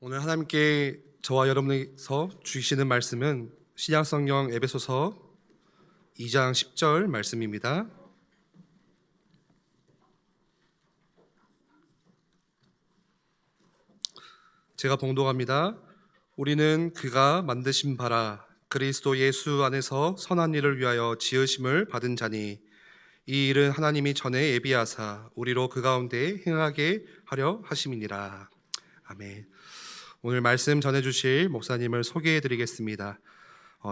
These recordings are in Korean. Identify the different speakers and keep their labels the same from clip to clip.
Speaker 1: 오늘 하나님께 저와 여러분에서 주시는 말씀은 신약성경 에베소서 2장 10절 말씀입니다. 제가 봉독합니다. 우리는 그가 만드신 바라 그리스도 예수 안에서 선한 일을 위하여 지으심을 받은 자니 이 일은 하나님이 전에 예비하사 우리로 그 가운데 행하게 하려 하심이니라. 아멘. 오늘 말씀 전해주실 목사님을 소개해드리겠습니다.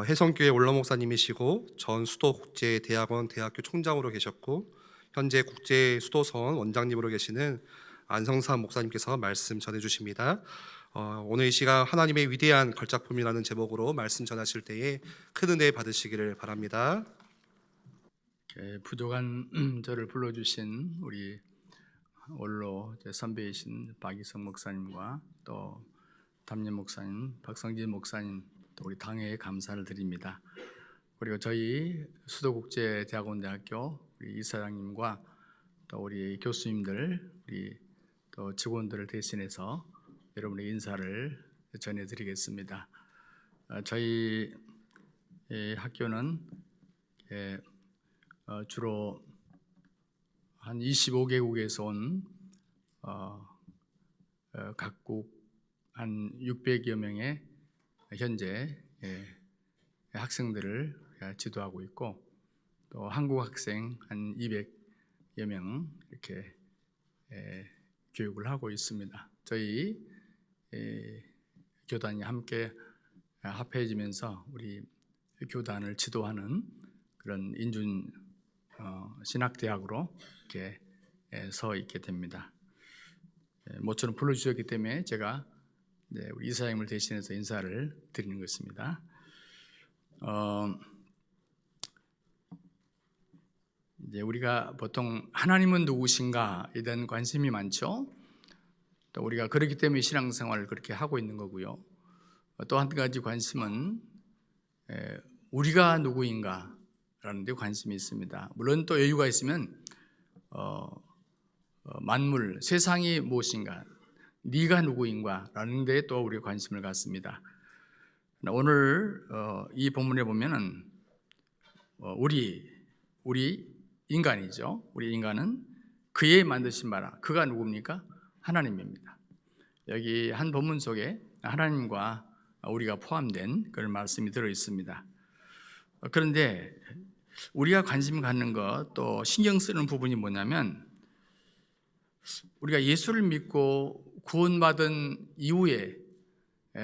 Speaker 1: 해성교회 올러 목사님이시고 전 수도국제대학원 대학교 총장으로 계셨고 현재 국제수도선 원장님으로 계시는 안성삼 목사님께서 말씀 전해주십니다. 오늘 이 시간 하나님의 위대한 걸작품이라는 제목으로 말씀 전하실 때에 큰 은혜 받으시기를 바랍니다.
Speaker 2: 부족한 저를 불러주신 우리 원로 선배이신 박이성 목사님과 또 담임 목사님 박성진 목사님 또 우리 당회에 감사를 드립니다. 그리고 저희 수도국제대학원대학교 우리 이사장님과 또 우리 교수님들 우리 또 직원들을 대신해서 여러분의 인사를 전해드리겠습니다. 저희 학교는 주로 한 25개국에서 온 각국 한 600여 명의 현재 학생들을 지도하고 있고 또 한국 학생 한 200여 명 이렇게 교육을 하고 있습니다. 저희 교단이 함께 합해지면서 우리 교단을 지도하는 그런 인준 신학대학으로 이렇게 서 있게 됩니다. 모처럼 불러주셨기 때문에 제가 우리 이사장님을 대신해서 인사를 드리는 것입니다. 이제 우리가 보통 하나님은 누구신가에 대한 관심이 많죠. 또 우리가 그렇기 때문에 신앙생활을 그렇게 하고 있는 거고요. 또 한 가지 관심은 우리가 누구인가라는 데 관심이 있습니다. 물론 또 여유가 있으면 만물, 세상이 무엇인가, 네가 누구인가라는 데 또 우리가 관심을 갖습니다. 오늘 이 본문에 보면은 우리 인간이죠. 우리 인간은 그의 만드신 바라. 그가 누굽니까? 하나님입니다. 여기 한 본문 속에 하나님과 우리가 포함된 그런 말씀이 들어 있습니다. 그런데 우리가 관심 갖는 것 또 신경 쓰는 부분이 뭐냐면 우리가 예수를 믿고 구원받은 이후에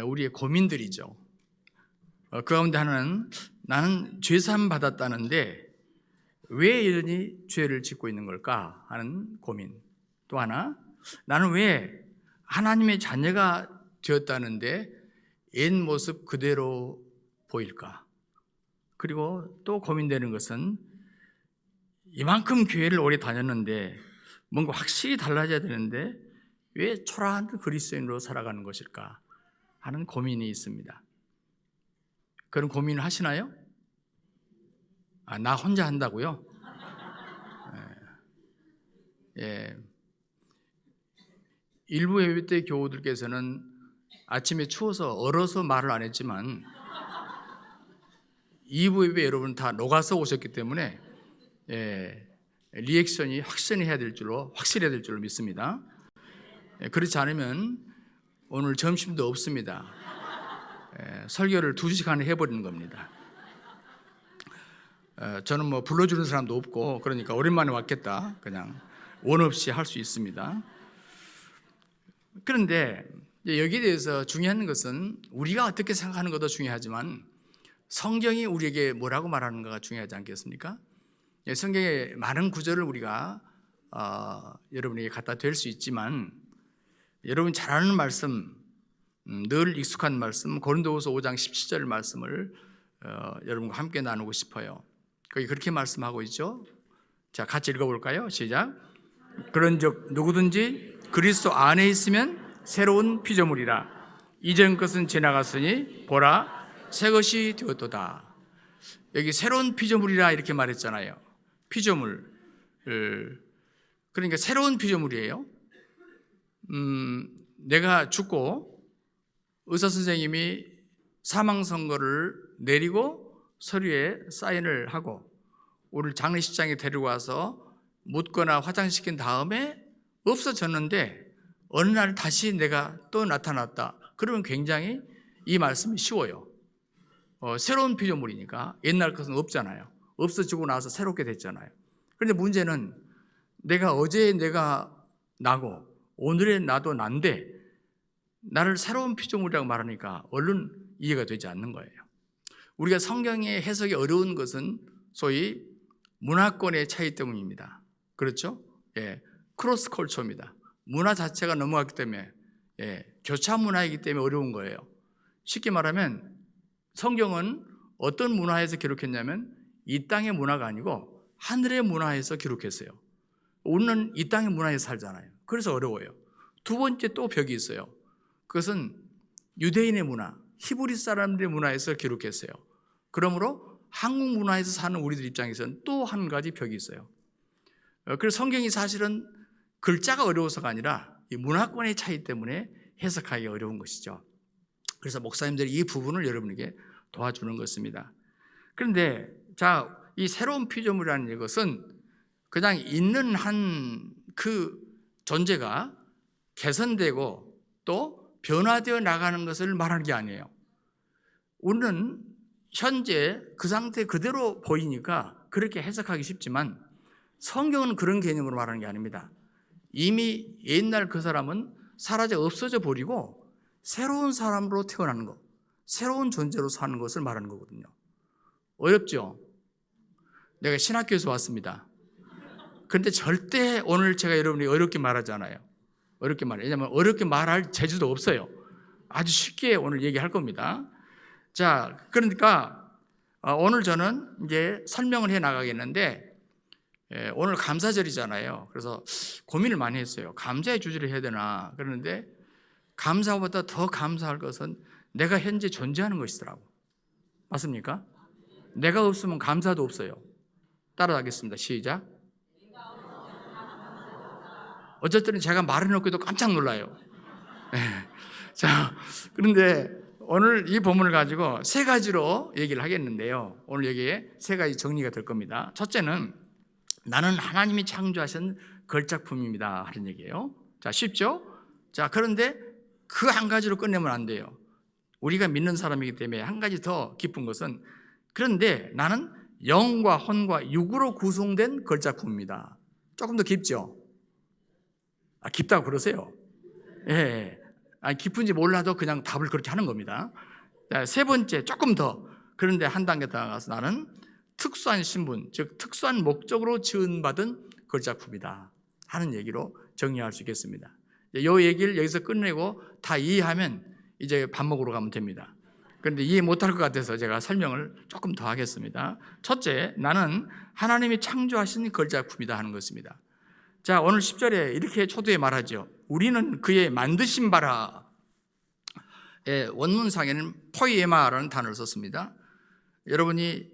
Speaker 2: 우리의 고민들이죠. 그 가운데 하나는 나는 죄사함 받았다는데 왜 이러니 죄를 짓고 있는 걸까 하는 고민. 또 하나 나는 왜 하나님의 자녀가 되었다는데 옛 모습 그대로 보일까? 그리고 또 고민되는 것은 이만큼 교회를 오래 다녔는데 뭔가 확실히 달라져야 되는데 왜 초라한 그리스도인으로 살아가는 것일까 하는 고민이 있습니다. 그런 고민을 하시나요? 나 혼자 한다고요? 일부 예배 교우들께서는 아침에 추워서 얼어서 말을 안 했지만 2부 예배 여러분 다 녹아서 오셨기 때문에 리액션이 확실해야 될 줄로 믿습니다. 그렇지 않으면 오늘 점심도 없습니다. 설교를 2시간에 해버리는 겁니다. 저는 뭐 불러주는 사람도 없고 그러니까 오랜만에 왔겠다 그냥 원 없이 할 수 있습니다. 그런데 여기에 대해서 중요한 것은 우리가 어떻게 생각하는 것도 중요하지만 성경이 우리에게 뭐라고 말하는가가 중요하지 않겠습니까? 성경의 많은 구절을 우리가 여러분에게 갖다 댈 수 있지만 여러분 잘 아는 말씀, 늘 익숙한 말씀 고린도후서 5장 17절 말씀을 여러분과 함께 나누고 싶어요. 거기 그렇게 말씀하고 있죠. 자, 같이 읽어볼까요? 시작. 그런즉 누구든지 그리스도 안에 있으면 새로운 피조물이라 이전 것은 지나갔으니 보라 새 것이 되었도다. 여기 새로운 피조물이라 이렇게 말했잖아요. 피조물. 그러니까 새로운 피조물이에요. 내가 죽고 의사 선생님이 사망 선고를 내리고 서류에 사인을 하고 우리를 장례식장에 데리고 와서 묻거나 화장시킨 다음에 없어졌는데 어느 날 다시 내가 또 나타났다. 그러면 굉장히 이 말씀이 쉬워요. 새로운 피조물이니까 옛날 것은 없잖아요. 없어지고 나서 새롭게 됐잖아요. 그런데 문제는 어제 내가 나고 오늘의 나도 난데 나를 새로운 피조물이라고 말하니까 얼른 이해가 되지 않는 거예요. 우리가 성경의 해석이 어려운 것은 소위 문화권의 차이 때문입니다. 그렇죠? 예, 크로스 컬처입니다. 문화 자체가 넘어갔기 때문에, 교차 문화이기 때문에 어려운 거예요. 쉽게 말하면 성경은 어떤 문화에서 기록했냐면 이 땅의 문화가 아니고 하늘의 문화에서 기록했어요. 우리는 이 땅의 문화에 살잖아요. 그래서 어려워요. 두 번째 또 벽이 있어요. 그것은 유대인의 문화, 히브리 사람들의 문화에서 기록했어요. 그러므로 한국 문화에서 사는 우리들 입장에서는 또 한 가지 벽이 있어요. 그래서 성경이 사실은 글자가 어려워서가 아니라 이 문화권의 차이 때문에 해석하기 어려운 것이죠. 그래서 목사님들이 이 부분을 여러분에게 도와주는 것입니다. 그런데 이 새로운 피조물이라는 것은 그냥 있는 한 그 존재가 개선되고 또 변화되어 나가는 것을 말하는 게 아니에요. 우리는 현재 그 상태 그대로 보이니까 그렇게 해석하기 쉽지만 성경은 그런 개념으로 말하는 게 아닙니다. 이미 옛날 그 사람은 사라져 없어져 버리고 새로운 사람으로 태어나는 것, 새로운 존재로 사는 것을 말하는 거거든요. 어렵죠? 내가 신학교에서 왔습니다. 그런데 절대 오늘 제가 여러분이 어렵게 말하잖아요. 어렵게 말해요. 왜냐하면 어렵게 말할 재주도 없어요. 아주 쉽게 오늘 얘기할 겁니다. 자, 그러니까 오늘 저는 이제 설명을 해 나가겠는데 오늘 감사절이잖아요. 그래서 고민을 많이 했어요. 감사의 주제를 해야 되나. 그러는데 감사보다 더 감사할 것은 내가 현재 존재하는 것이더라고. 맞습니까? 내가 없으면 감사도 없어요. 따라하겠습니다. 시작. 어쨌든 제가 말해놓고도 깜짝 놀라요. 자, 그런데 오늘 이 본문을 가지고 세 가지로 얘기를 하겠는데요. 오늘 여기에 세 가지 정리가 될 겁니다. 첫째는 나는 하나님이 창조하신 걸작품입니다 하는 얘기예요. 자, 쉽죠? 자, 그런데 그 한 가지로 끝내면 안 돼요. 우리가 믿는 사람이기 때문에 한 가지 더 깊은 것은 그런데 나는 영과 혼과 육으로 구성된 걸작품입니다. 조금 더 깊죠? 깊다고 그러세요. 예. 깊은지 몰라도 그냥 답을 그렇게 하는 겁니다. 자, 세 번째, 조금 더. 그런데 한 단계 더 나가서 나는 특수한 신분, 즉 특수한 목적으로 지원받은 걸작품이다 하는 얘기로 정리할 수 있겠습니다. 이 얘기를 여기서 끝내고 다 이해하면 이제 밥 먹으러 가면 됩니다. 그런데 이해 못할 것 같아서 제가 설명을 조금 더 하겠습니다. 첫째, 나는 하나님이 창조하신 걸작품이다 하는 것입니다. 자, 오늘 10절에 이렇게 초두에 말하죠. 우리는 그의 만드신 바라. 원문상에는 포이에마라는 단어를 썼습니다. 여러분이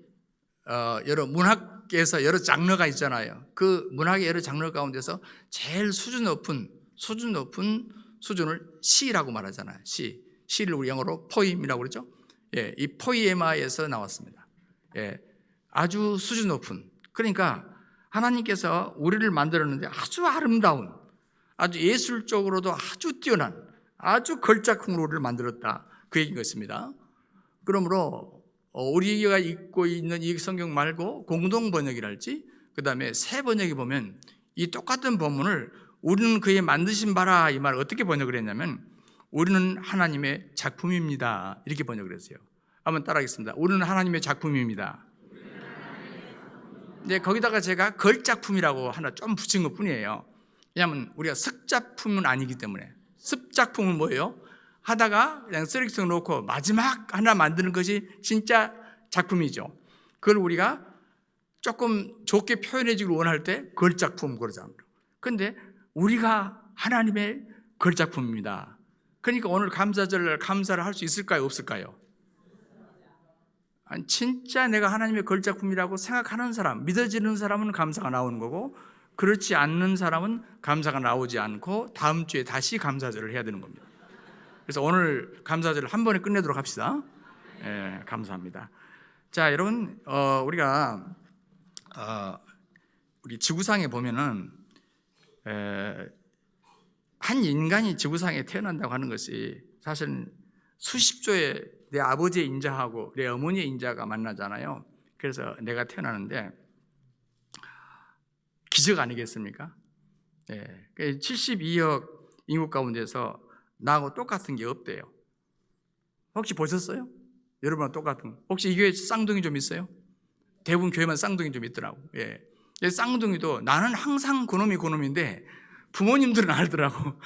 Speaker 2: 여러 문학에서 여러 장르가 있잖아요. 그 문학의 여러 장르 가운데서 제일 수준 높은 수준을 시라고 말하잖아요. 시를 우리 영어로 포임이라고 그러죠. 이 포이에마에서 나왔습니다. 아주 수준 높은. 그러니까 하나님께서 우리를 만들었는데 아주 아름다운, 아주 예술적으로도 아주 뛰어난, 아주 걸작품으로 우리를 만들었다. 그 얘기인 것입니다. 그러므로 우리가 읽고 있는 이 성경 말고 공동 번역이랄지, 그 다음에 새 번역에 보면 이 똑같은 본문을 우리는 그의 만드신 바라 이 말을 어떻게 번역을 했냐면 우리는 하나님의 작품입니다. 이렇게 번역을 했어요. 한번 따라하겠습니다. 우리는 하나님의 작품입니다. 네, 거기다가 제가 걸작품이라고 하나 좀 붙인 것 뿐이에요. 왜냐하면 우리가 습작품은 아니기 때문에. 습작품은 뭐예요? 하다가 그냥 쓰레기통 놓고 마지막 하나 만드는 것이 진짜 작품이죠. 그걸 우리가 조금 좋게 표현해 주길 원할 때 걸작품 그러잖아요. 그런데 우리가 하나님의 걸작품입니다. 그러니까 오늘 감사절날 감사를 할 수 있을까요? 없을까요? 진짜 내가 하나님의 걸작품이라고 생각하는 사람, 믿어지는 사람은 감사가 나오는 거고 그렇지 않는 사람은 감사가 나오지 않고 다음 주에 다시 감사절을 해야 되는 겁니다. 그래서 오늘 감사절을 한 번에 끝내도록 합시다. 예, 감사합니다. 자, 여러분, 우리가 우리 지구상에 보면은 한 인간이 지구상에 태어난다고 하는 것이 사실은 수십조의 내 아버지의 인자하고 내 어머니의 인자가 만나잖아요. 그래서 내가 태어나는데 기적 아니겠습니까? 72억 인구 가운데서 나하고 똑같은 게 없대요. 혹시 보셨어요? 여러분과 똑같은. 혹시 이 교회에 쌍둥이 좀 있어요? 대부분 교회만 쌍둥이 좀 있더라고. 쌍둥이도 나는 항상 그놈이 그놈인데 부모님들은 알더라고.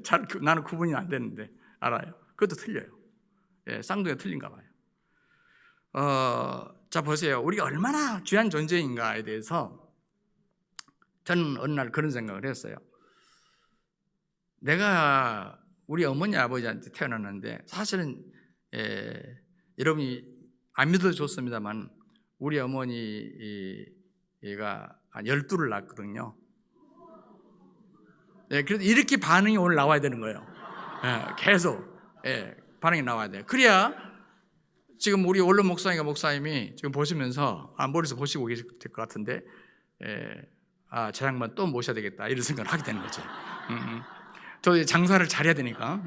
Speaker 2: 잘 나는 구분이 안 되는데 알아요. 그것도 틀려요. 쌍둥이가 틀린가 봐요. 자, 보세요. 우리가 얼마나 귀한 존재인가에 대해서 저는 어느 날 그런 생각을 했어요. 내가 우리 어머니 아버지한테 태어났는데 사실은 여러분이 안 믿어도 좋습니다만 우리 어머니가 한 12를 낳았거든요. 그래서 이렇게 반응이 오늘 나와야 되는 거예요. 계속 반응이 나와야 돼요. 그래야 지금 우리 원로 목사님이 지금 보시면서 머리에서 보시고 계실 것 같은데 저 양반 또 모셔야 되겠다 이런 생각을 하게 되는 거죠. 저 장사를 잘해야 되니까.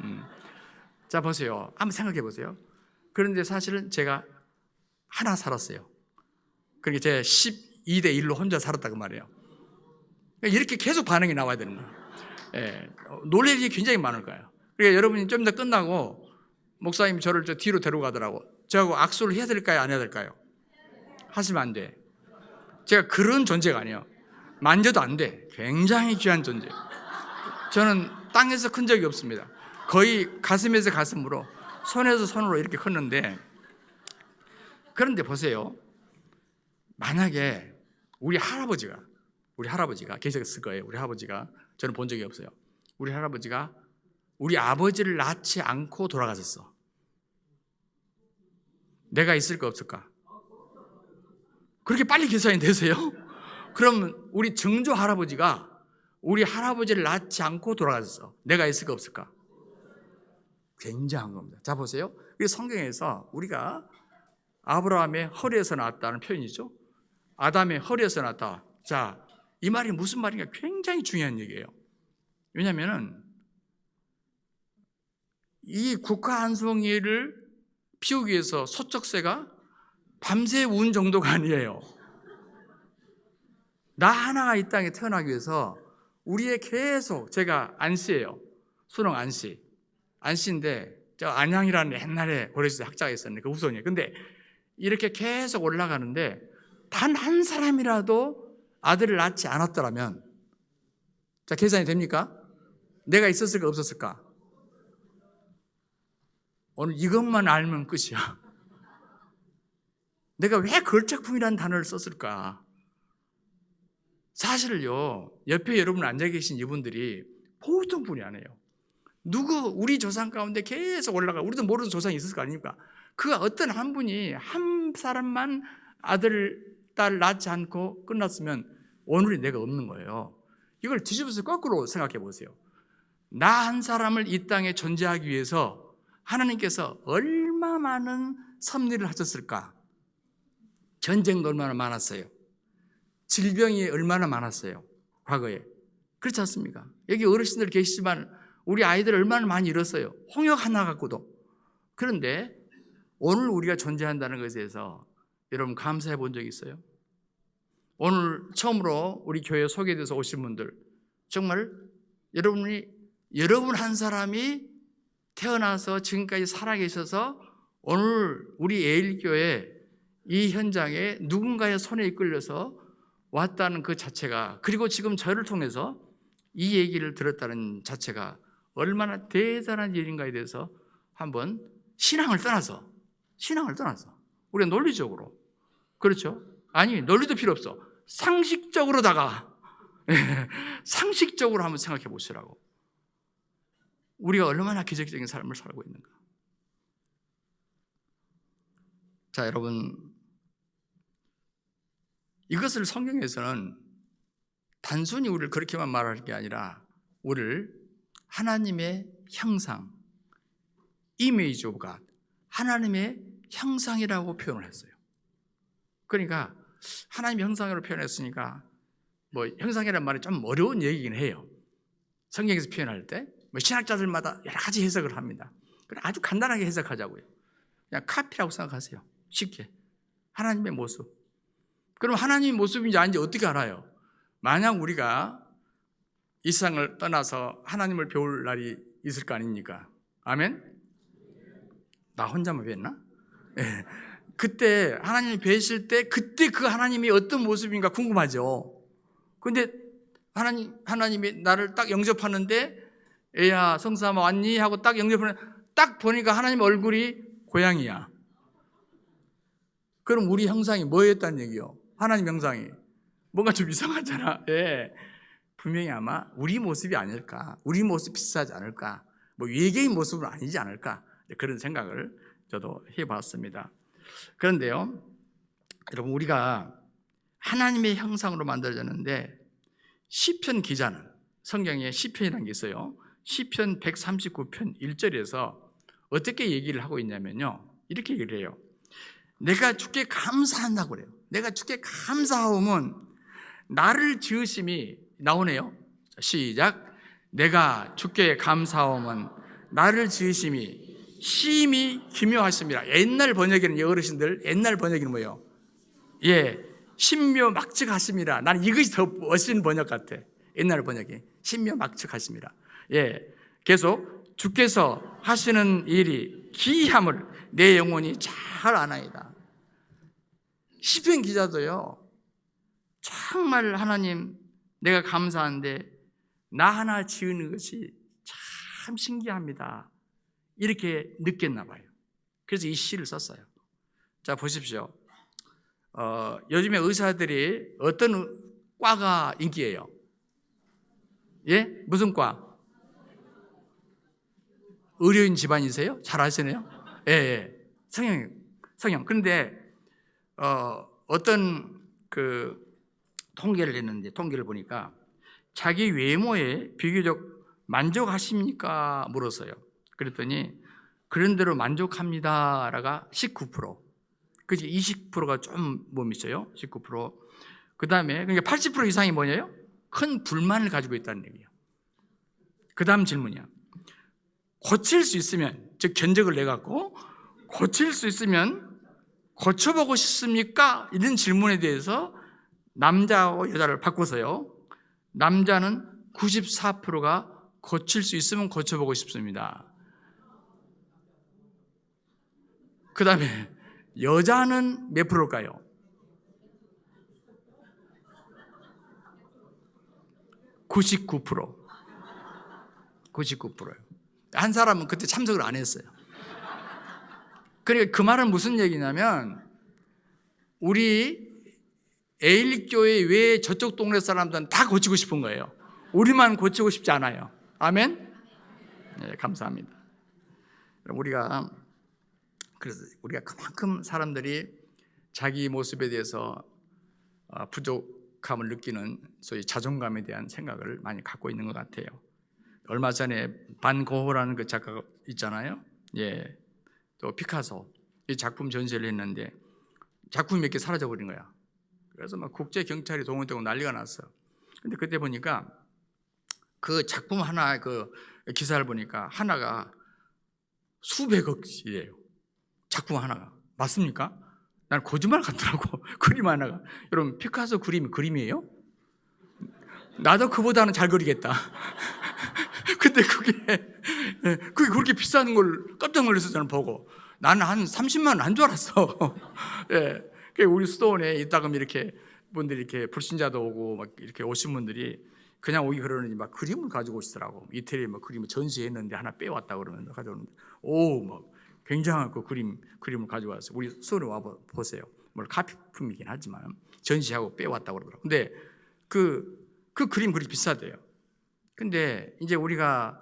Speaker 2: 자, 보세요. 한번 생각해 보세요. 그런데 사실은 제가 하나 살았어요. 그러니까 제가 12대 1로 혼자 살았다고 말이에요. 이렇게 계속 반응이 나와야 되는 거예요. 놀랄 일이 굉장히 많을 거예요. 그러니까 여러분이 좀 더 끝나고 목사님이 저를 저 뒤로 데려가더라고. 저하고 악수를 해야 될까요? 안 해야 될까요? 하시면 안 돼. 제가 그런 존재가 아니에요. 만져도 안 돼. 굉장히 귀한 존재. 저는 땅에서 큰 적이 없습니다. 거의 가슴에서 가슴으로, 손에서 손으로 이렇게 컸는데, 그런데 보세요. 만약에 우리 할아버지가 계셨을 거예요. 우리 할아버지가, 저는 본 적이 없어요. 우리 할아버지가 우리 아버지를 낳지 않고 돌아가셨어. 내가 있을까 없을까? 그렇게 빨리 계산이 되세요? 그럼 우리 증조 할아버지가 우리 할아버지를 낳지 않고 돌아가셨어. 내가 있을까 없을까? 굉장한 겁니다. 자, 보세요. 이 성경에서 우리가 아브라함의 허리에서 낳았다는 표현이죠. 아담의 허리에서 낳았다. 자, 이 말이 무슨 말인가 굉장히 중요한 얘기예요. 왜냐하면 이 국화 한 송이를 피우기 위해서 소쩍새가 밤새 운 정도가 아니에요. 나 하나가 이 땅에 태어나기 위해서 우리의 계속, 제가 안씨예요. 수능 안씨인데 저 안양이라는 옛날에 고려시대 학자가 있었는데 그 후손이에요. 근데 이렇게 계속 올라가는데 단 한 사람이라도 아들을 낳지 않았더라면, 자, 계산이 됩니까? 내가 있었을까 없었을까? 오늘 이것만 알면 끝이야. 내가 왜 걸작품이라는 단어를 썼을까? 사실요, 옆에 여러분 앉아 계신 이분들이 보통 분이 아니에요. 우리 조상 가운데 계속 올라가, 우리도 모르는 조상이 있을 거 아닙니까? 그 어떤 한 분이 한 사람만 아들, 딸 낳지 않고 끝났으면 오늘이 내가 없는 거예요. 이걸 뒤집어서 거꾸로 생각해 보세요. 나 한 사람을 이 땅에 존재하기 위해서 하나님께서 얼마 많은 섭리를 하셨을까? 전쟁도 얼마나 많았어요. 질병이 얼마나 많았어요. 과거에. 그렇지 않습니까? 여기 어르신들 계시지만 우리 아이들 얼마나 많이 잃었어요. 홍역 하나 갖고도. 그런데 오늘 우리가 존재한다는 것에 대해서 여러분 감사해 본 적 있어요? 오늘 처음으로 우리 교회 소개돼서 오신 분들, 정말 여러분 한 사람이 태어나서 지금까지 살아계셔서 오늘 우리 예일교회 이 현장에 누군가의 손에 이끌려서 왔다는 그 자체가, 그리고 지금 저를 통해서 이 얘기를 들었다는 자체가 얼마나 대단한 일인가에 대해서 한번 신앙을 떠나서 우리가 논리적으로, 그렇죠? 아니, 논리도 필요 없어. 상식적으로다가 상식적으로 한번 생각해 보시라고. 우리가 얼마나 기적적인 삶을 살고 있는가. 자, 여러분, 이것을 성경에서는 단순히 우리를 그렇게만 말할 게 아니라 우리를 하나님의 형상, image of God, 하나님의 형상이라고 표현을 했어요. 그러니까 하나님의 형상으로 표현했으니까 뭐 형상이라는 말이 좀 어려운 얘기긴 해요. 성경에서 표현할 때 뭐 신학자들마다 여러 가지 해석을 합니다. 그래 아주 간단하게 해석하자고요. 그냥 카피라고 생각하세요. 쉽게 하나님의 모습. 그럼 하나님의 모습인지 아닌지 어떻게 알아요? 만약 우리가 이 세상을 떠나서 하나님을 배울 날이 있을 거 아닙니까? 아멘? 나 혼자만 뵀나? 네. 그때 하나님이 뵈실 때 그때 그 하나님이 어떤 모습인가 궁금하죠. 근데 하나님이 나를 딱 영접하는데 애야 성삼아 왔니? 하고 딱 영접하는 딱 보니까 하나님 얼굴이 고양이야. 그럼 우리 형상이 뭐였다는 얘기요? 하나님 형상이 뭔가 좀 이상하잖아. 예. 분명히 아마 우리 모습이 아닐까, 우리 모습 비슷하지 않을까, 뭐 외계인 모습은 아니지 않을까, 그런 생각을 저도 해봤습니다. 그런데요, 여러분 우리가 하나님의 형상으로 만들어졌는데 시편 기자는 성경에 시편이라는 게 있어요. 시편 139편 1절에서 어떻게 얘기를 하고 있냐면요, 이렇게 얘기를 해요. 내가 주께 감사한다고 그래요. 내가 주께 감사하면 나를 지으심이 나오네요. 시작. 내가 주께 감사하면 나를 지으심이 심히 기묘하십니다. 옛날 번역에는 어르신들 옛날 번역에는 뭐예요? 예, 신묘막측하십니다. 나는 이것이 더 멋진 번역 같아. 옛날 번역이 신묘막측하십니다. 예, 계속 주께서 하시는 일이 기이함을 내 영혼이 잘 아나이다. 시편 기자도요, 정말 하나님 내가 감사한데 나 하나 지은 것이 참 신기합니다. 이렇게 느꼈나 봐요. 그래서 이 시를 썼어요. 자 보십시오. 요즘에 의사들이 어떤 과가 인기예요? 예? 무슨 과? 의료인 집안이세요? 잘 아시네요? 예, 예. 성형. 그런데 어떤 그 통계를 냈는데 통계를 보니까 자기 외모에 비교적 만족하십니까? 물었어요. 그랬더니 그런 대로 만족합니다라가 19%. 그지 20%가 좀 못 미쳐요. 19%. 그다음에 그러니까 80% 이상이 뭐냐요? 큰 불만을 가지고 있다는 얘기예요. 그다음 질문이야. 고칠 수 있으면, 즉 견적을 내 갖고 고칠 수 있으면 고쳐보고 싶습니까? 이런 질문에 대해서 남자하고 여자를 바꿔서요. 남자는 94%가 고칠 수 있으면 고쳐보고 싶습니다. 그 다음에 여자는 몇 프로일까요? 99%. 99%예요. 한 사람은 그때 참석을 안 했어요. 그러니까 그 말은 무슨 얘기냐면 우리 에일리교회 외에 저쪽 동네 사람들은 다 고치고 싶은 거예요. 우리만 고치고 싶지 않아요. 아멘? 네, 감사합니다. 그래서 우리가 그만큼 사람들이 자기 모습에 대해서 부족함을 느끼는 소위 자존감에 대한 생각을 많이 갖고 있는 것 같아요. 얼마 전에 반 고흐라는 그 작가가 있잖아요. 예, 또 피카소 이 작품 전시를 했는데 작품이 몇 개 사라져 버린 거야. 그래서 막 국제 경찰이 동원되고 난리가 났어. 근데 그때 보니까 그 작품 하나 그 기사를 보니까 하나가 수백억이에요. 작품 하나가. 맞습니까? 난 거짓말 같더라고. 그림 하나가. 여러분 피카소 그림이에요? 나도 그보다는 잘 그리겠다. 근데 그게 그렇게 비싼 걸 깜짝 놀라서 저는 보고 나는 한 30만 원 안 줄 알았어. 예. 우리 수도원에 이따금 이렇게 분들이 이렇게 불신자도 오고 막 이렇게 오신 분들이 그냥 오기 그러느니 막 그림을 가지고 오시더라고. 이태리에 막 그림을 전시했는데 하나 빼왔다 그러면 가져오는데 막 굉장한 그 그림을 가져와서 우리 수도원에 와 보세요. 물론 카피품이긴 하지만 전시하고 빼왔다 그러더라고. 근데 그 그림 그리 비싸대요. 근데 이제 우리가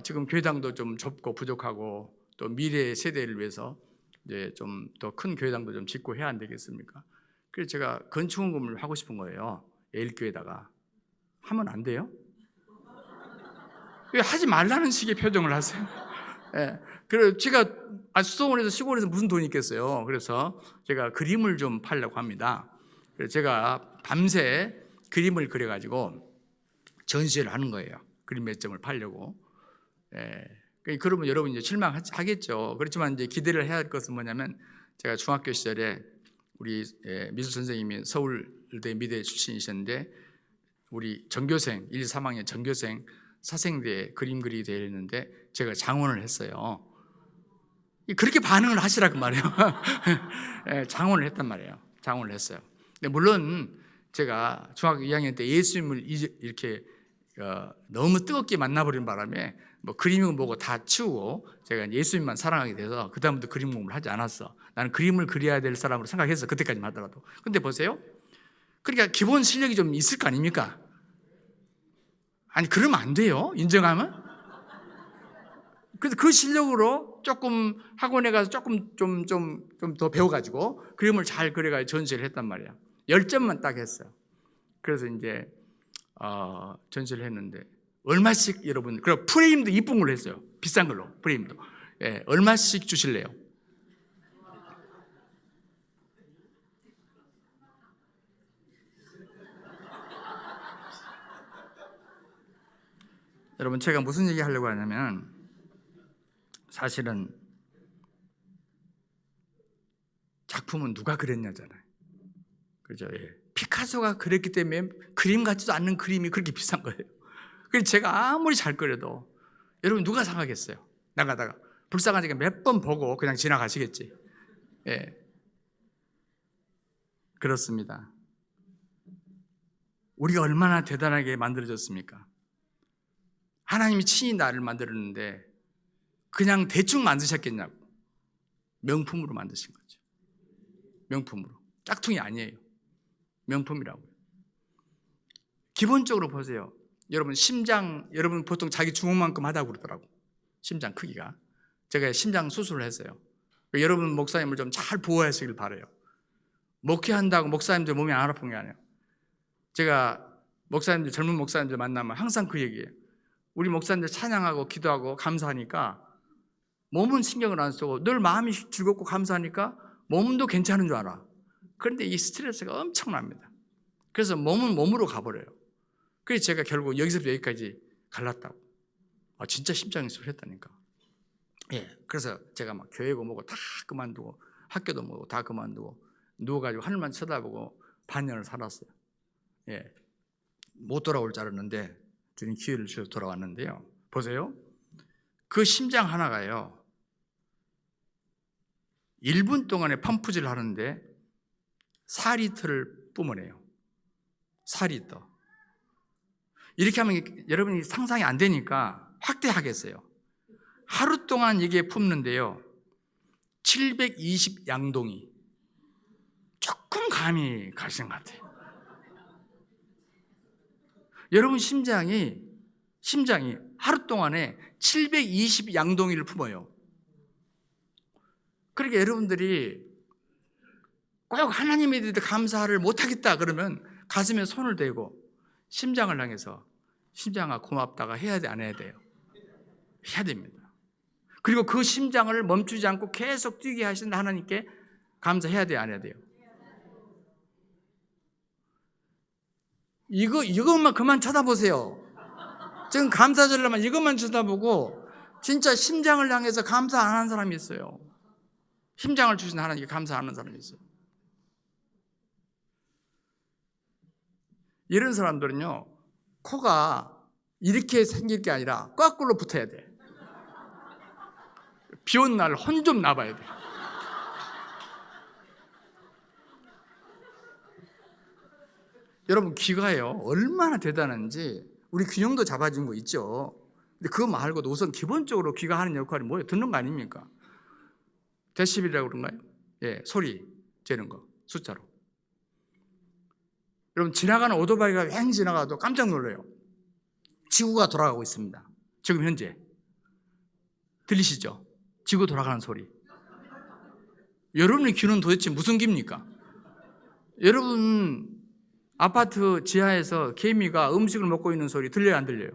Speaker 2: 지금 교회당도 좀 좁고 부족하고 또 미래 세대를 위해서 이제 좀 더 큰 교회당도 좀 짓고 해야 안 되겠습니까? 그래서 제가 건축원금을 하고 싶은 거예요. 예일교회에다가. 하면 안 돼요? 왜 하지 말라는 식의 표정을 하세요? 예, 그래서 제가 수도원에서 시골에서 무슨 돈이 있겠어요. 그래서 제가 그림을 좀 팔려고 합니다. 그래서 제가 밤새 그림을 그려가지고 전시회를 하는 거예요. 그림 몇 점을 팔려고. 그러면 여러분 이제 실망하겠죠. 그렇지만 이제 기대를 해야 할 것은 뭐냐면, 제가 중학교 시절에 우리 미술 선생님이 서울대 미대 출신이셨는데, 우리 전교생 1, 3학년 전교생 사생대에 그림 그리기 대회를 했는데 제가 장원을 했어요. 그렇게 반응을 하시라고 말이에요. 장원을 했단 말이에요. 장원을 했어요. 근데 물론 제가 중학교 2학년 때 예수님을 이렇게 너무 뜨겁게 만나버린 바람에 뭐 그림이고 뭐고 다 치우고 제가 예수님만 사랑하게 돼서 그 다음부터 그림 공부를 하지 않았어. 나는 그림을 그려야 될 사람으로 생각했어. 그때까지만 하더라도. 근데 보세요. 그러니까 기본 실력이 좀 있을 거 아닙니까? 아니 그러면 안 돼요. 인정하면. 그래서 그 실력으로 조금 학원에 가서 조금 좀 더 배워가지고 그림을 잘 그려가지고 전시를 했단 말이야. 10점만 딱 했어요. 그래서 이제 전시를 했는데 얼마씩 여러분, 그리고 프레임도 이쁜 걸로 했어요. 비싼 걸로 프레임도. 얼마씩 주실래요? 여러분 제가 무슨 얘기 하려고 하냐면, 사실은 작품은 누가 그렸냐잖아요. 그죠? 피카소가 그렸기 때문에 그림 같지도 않는 그림이 그렇게 비싼 거예요. 그래서 제가 아무리 잘 그려도 여러분 누가 사가겠어요? 나가다가 불쌍한 제가 몇 번 보고 그냥 지나가시겠지. 그렇습니다. 우리가 얼마나 대단하게 만들어졌습니까? 하나님이 친히 나를 만들었는데 그냥 대충 만드셨겠냐고. 명품으로 만드신 거죠. 명품으로. 짝퉁이 아니에요. 명품이라고요. 기본적으로 보세요. 여러분 심장, 여러분 보통 자기 주먹만큼 하다고 그러더라고. 심장 크기가. 제가 심장 수술을 했어요. 여러분 목사님을 좀 잘 보호하시길 바라요. 목회한다고 목사님들 몸이 안 아픈 게 아니에요. 제가 목사님들, 젊은 목사님들 만나면 항상 그 얘기예요. 우리 목사님들 찬양하고 기도하고 감사하니까 몸은 신경을 안 쓰고 늘 마음이 즐겁고 감사하니까 몸도 괜찮은 줄 알아. 그런데 이 스트레스가 엄청납니다. 그래서 몸은 몸으로 가버려요. 그래서 제가 결국 여기서부터 여기까지 갈랐다고. 진짜 심장이 쏠렸다니까. 그래서 제가 막 교회고 뭐고 다 그만두고 학교도 뭐고 다 그만두고 누워가지고 하늘만 쳐다보고 반년을 살았어요. 못 돌아올 줄 알았는데 주님 기회를 주셔서 돌아왔는데요. 보세요. 그 심장 하나가요. 1분 동안에 펌프질을 하는데 4리터를 뿜어내요. 4리터. 이렇게 하면 여러분이 상상이 안 되니까 확대하겠어요. 하루 동안 이게 품는데요. 720양동이. 조금 감이 가시는 것 같아요. 여러분 심장이 하루 동안에 720양동이를 품어요. 그러니까 여러분들이 꼭 하나님에 대해 감사를 못하겠다 그러면 가슴에 손을 대고 심장을 향해서 심장아 고맙다가 해야 돼, 안 해야 돼요? 해야 됩니다. 그리고 그 심장을 멈추지 않고 계속 뛰게 하신 하나님께 감사해야 돼, 안 해야 돼요? 이것만 그만 쳐다보세요. 지금 감사절로만 이것만 쳐다보고 진짜 심장을 향해서 감사 안 하는 사람이 있어요. 심장을 주신 하나님께 감사 안 하는 사람이 있어요. 이런 사람들은요, 코가 이렇게 생길 게 아니라 거꾸로 붙어야 돼. 비 오는 날 혼 좀 나봐야 돼. 여러분 귀가요 얼마나 대단한지 우리 균형도 잡아준 거 있죠. 근데 그거 말고도 우선 기본적으로 귀가 하는 역할이 뭐예요? 듣는 거 아닙니까? 데시벨이라고 그런가요? 소리 재는 거 숫자로. 여러분 지나가는 오토바이가 횡 지나가도 깜짝 놀라요. 지구가 돌아가고 있습니다. 지금 현재 들리시죠? 지구 돌아가는 소리. 여러분의 귀는 도대체 무슨 귀입니까? 여러분 아파트 지하에서 개미가 음식을 먹고 있는 소리 들려요, 안 들려요?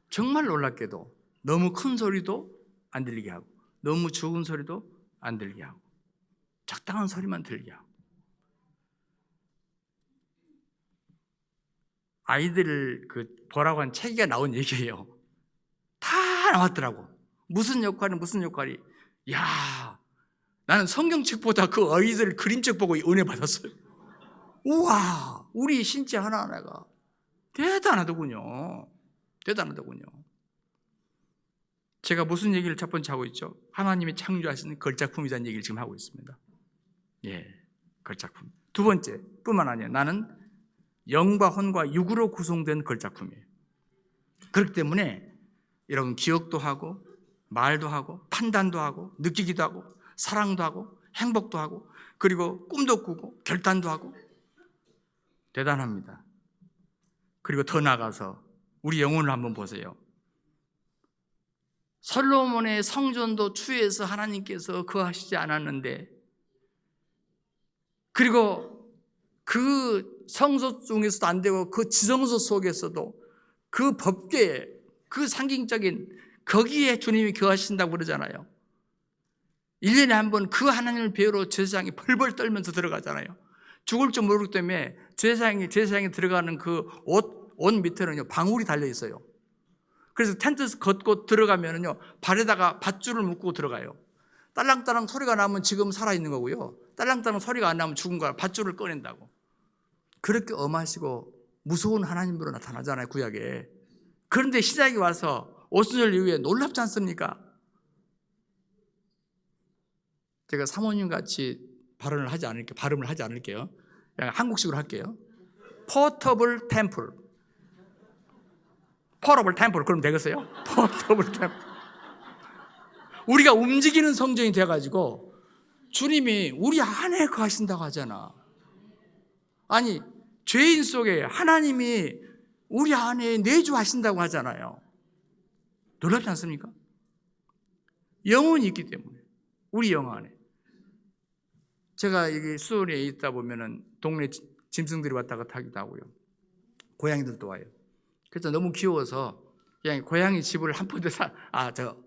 Speaker 2: 정말 놀랍게도 너무 큰 소리도 안 들리게 하고, 너무 죽은 소리도 안 들리게 하고, 적당한 소리만 들리게 하고. 아이들을 보라고 한 책에 나온 얘기예요. 다 나왔더라고. 무슨 역할이. 야, 나는 성경책보다 그 아이들 그림책 보고 은혜 받았어요. 우와, 우리 신체 하나하나가 대단하더군요. 제가 무슨 얘기를 첫 번째 하고 있죠? 하나님이 창조하신 걸작품이라는 얘기를 지금 하고 있습니다. 예, 걸작품. 두 번째, 뿐만 아니라 나는 영과 혼과 육으로 구성된 걸작품이에요. 그렇기 때문에 여러분 기억도 하고 말도 하고 판단도 하고 느끼기도 하고 사랑도 하고 행복도 하고 그리고 꿈도 꾸고 결단도 하고 대단합니다. 그리고 더 나아가서 우리 영혼을 한번 보세요. 솔로몬의 성전도 추에서 하나님께서 거하시지 않았는데, 그리고 그 성소 중에서도 안 되고 그 지성소 속에서도 그 법궤, 그 상징적인 거기에 주님이 거하신다고 그러잖아요. 1년에 한 번 그 하나님을 배우러 제사장이 벌벌 떨면서 들어가잖아요. 죽을 줄 모르기 때문에 제사장이 들어가는 그 옷 밑에는요 방울이 달려 있어요. 그래서 텐트 걷고 들어가면은요 발에다가 밧줄을 묶고 들어가요. 딸랑딸랑 소리가 나면 지금 살아있는 거고요, 딸랑딸랑 소리가 안 나면 죽은 거야. 밧줄을 꺼낸다고. 그렇게 엄하시고 무서운 하나님으로 나타나잖아요, 구약에. 그런데 시작이 와서 오순절 이후에 놀랍지 않습니까? 제가 사모님 같이 발음을 하지 않을게요. 그냥 한국식으로 할게요. 포터블 템플. 그럼 되겠어요? 포터블 템플. 우리가 움직이는 성전이 돼가지고 주님이 우리 안에 거하신다고 하잖아. 아니, 죄인 속에 하나님이 우리 안에 내주하신다고 하잖아요. 놀랍지 않습니까? 영혼이 있기 때문에, 우리 영 안에. 제가 여기 수원에 있다 보면은 동네 짐승들이 왔다 갔다 하기도 하고요, 고양이들도 와요. 그래서 너무 귀여워서 그냥 고양이 집을 한 포대